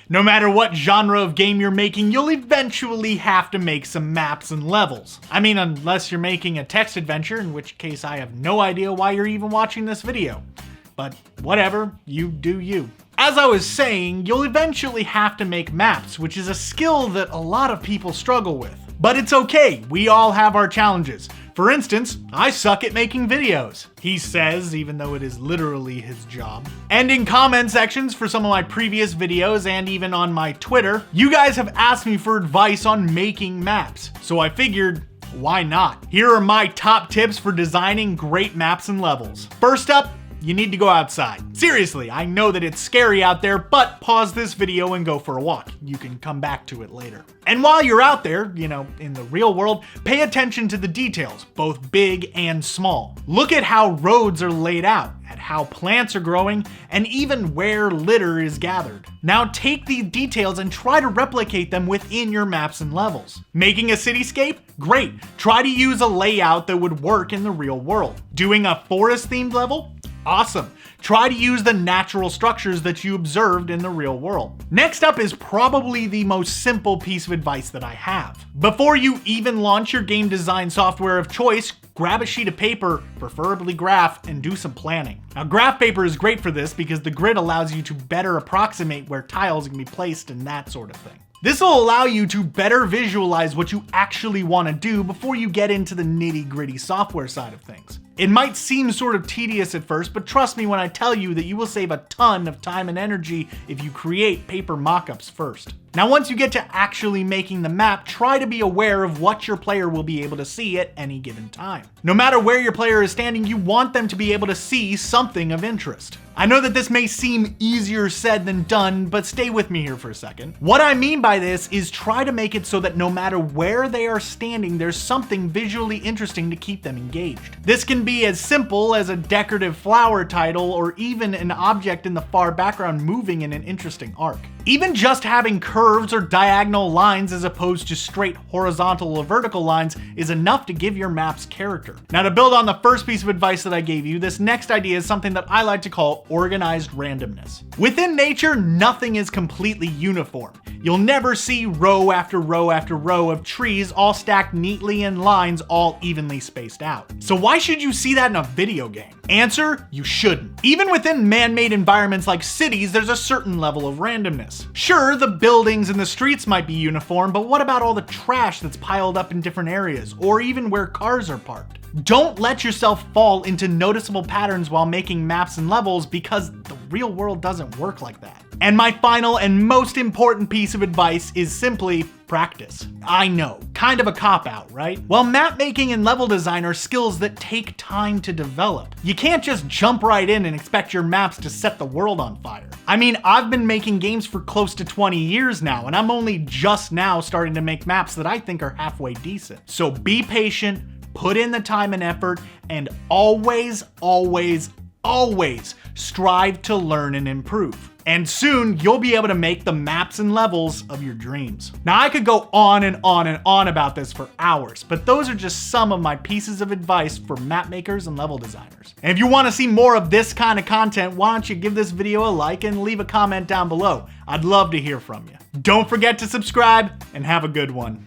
No matter what genre of game you're making, you'll eventually have to make some maps and levels. I mean, unless you're making a text adventure, in which case I have no idea why you're even watching this video. But whatever, you do you. As I was saying, you'll eventually have to make maps, which is a skill that a lot of people struggle with. But it's okay, we all have our challenges. For instance, I suck at making videos, he says, even though it is literally his job. And in comment sections for some of my previous videos and even on my Twitter, you guys have asked me for advice on making maps. So I figured, why not? Here are my top tips for designing great maps and levels. First up, you need to go outside. Seriously, I know that it's scary out there, but pause this video and go for a walk. You can come back to it later. And while you're out there, in the real world, pay attention to the details, both big and small. Look at how roads are laid out, at how plants are growing, and even where litter is gathered. Now take these details and try to replicate them within your maps and levels. Making a cityscape? Great. Try to use a layout that would work in the real world. Doing a forest-themed level? Awesome. Try to use the natural structures that you observed in the real world. Next up is probably the most simple piece of advice that I have. Before you even launch your game design software of choice, grab a sheet of paper, preferably graph, and do some planning. Now, graph paper is great for this because the grid allows you to better approximate where tiles can be placed and that sort of thing. This will allow you to better visualize what you actually want to do before you get into the nitty-gritty software side of things. It might seem sort of tedious at first, but trust me when I tell you that you will save a ton of time and energy if you create paper mock-ups first. Now, once you get to actually making the map, try to be aware of what your player will be able to see at any given time. No matter where your player is standing, you want them to be able to see something of interest. I know that this may seem easier said than done, but stay with me here for a second. What I mean by this is try to make it so that no matter where they are standing, there's something visually interesting to keep them engaged. This can be as simple as a decorative flower title or even an object in the far background moving in an interesting arc. Even just having curves or diagonal lines as opposed to straight horizontal or vertical lines is enough to give your maps character. Now, to build on the first piece of advice that I gave you, this next idea is something that I like to call organized randomness. Within nature, nothing is completely uniform. You'll never see row after row after row of trees all stacked neatly in lines all evenly spaced out. So why should you see that in a video game? Answer, you shouldn't. Even within man-made environments like cities, there's a certain level of randomness. Sure, the buildings and the streets might be uniform, but what about all the trash that's piled up in different areas, or even where cars are parked? Don't let yourself fall into noticeable patterns while making maps and levels because the real world doesn't work like that. And my final and most important piece of advice is simply practice. I know, kind of a cop-out, right? Well, map making and level design are skills that take time to develop. You can't just jump right in and expect your maps to set the world on fire. I mean, I've been making games for close to 20 years now, and I'm only just now starting to make maps that I think are halfway decent. So be patient, put in the time and effort, and always, always, always strive to learn and improve. And soon you'll be able to make the maps and levels of your dreams. Now, I could go on and on and on about this for hours, but those are just some of my pieces of advice for map makers and level designers. And if you want to see more of this kind of content, why don't you give this video a like and leave a comment down below? I'd love to hear from you. Don't forget to subscribe and have a good one.